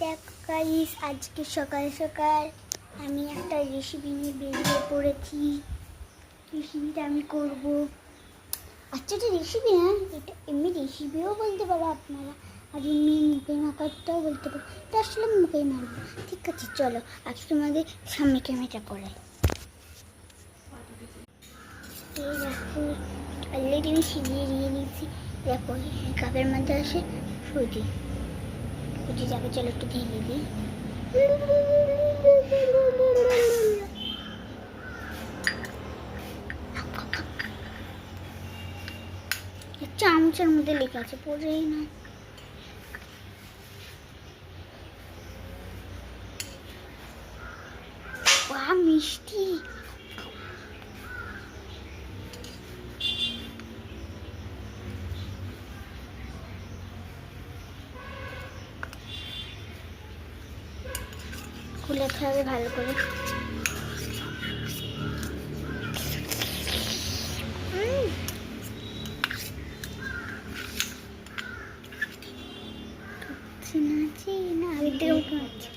দেখো গাইস, আজকে সকাল সকাল আমি একটা রেসিপি নিয়ে বেরিয়ে পড়েছি। রেসিপিটা আমি করব। আচ্ছা, এটা রেসিপি না, এটা এমনি রেসিপিও বলতে পারো আপনারা, আর এমনি মুখে মাখাটাও বলতে পারো। এটা আসলে মুখেই মারবো। ঠিক আছে, চলো আজ তোমাদের সামনে ক্যামেরাটা করে। এই দেখো, অলরেডি আমি সিজিয়ে দিয়ে দিচ্ছি। দেখো এই কাপের মধ্যে আসে সুজি। সুজিটাকে চলো একটু ঢেলে দিই। চামচের মধ্যে লেখা আছে, পড়েই না। বাহ, মিষ্টি। খুলে খাবে ভালো করে। না আগের থেকে উঠে হচ্ছে।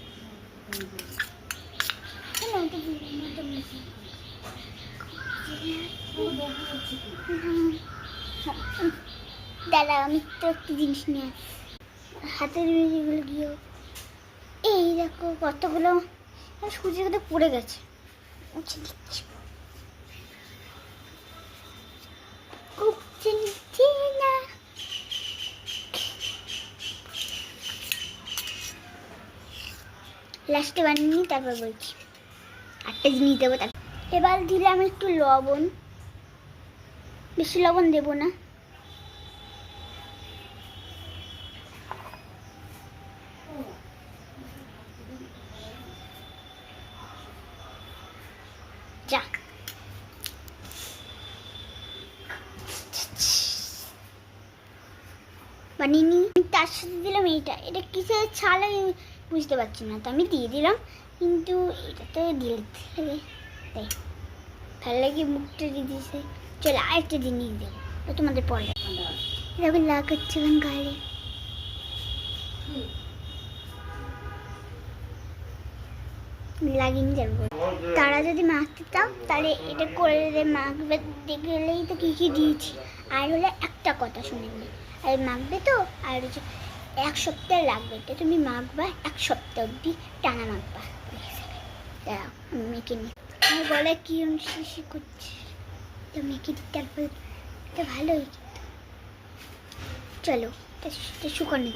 দাদা, আমি তো একটি জিনিস নিয়ে হাতের জিনিসগুলো গিয়েও এই দেখো কতগুলো সুজি কোথাও পড়ে গেছে। না লাস্টে বানিয়ে নিই, তারপর বলছি। একটা জিনিস দেবো তারপর। এবার দিলাম একটু লবণ, বেশি লবণ দেবো না। যা বানিয়ে নিই। তার সাথে দিলাম এটা কিসের ছাল আমি বুঝতে পারছি না, তো আমি দিয়ে দিলাম। কিন্তু এটা তো দিয়ে দিতে হবে, তাই ভালো লাগে মুখটা দিয়ে দিয়েছে। চলো আরেকটা জিনিস দেবো, তো তোমাদের পরে এরকম লাগাচ্ছে গালে। লাগিয়ে যাবো। তারা যদি মাখতে চাও তাহলে এটা করে মাখবে, দেখলেই তো কী কী দিয়েছি। আর হলে একটা কথা শুনে নি, আর মাখবে তো, আর হচ্ছে 1 সপ্তাহ লাগবে। এটা তুমি মাখবা 1 সপ্তাহ অবধি টানা মাখবা। মেখে নি আমার গলায় কি শিশি করছে, তো মেখে দিতে তারপর এটা ভালো হয়ে যেত। চলো এটা শুকানো।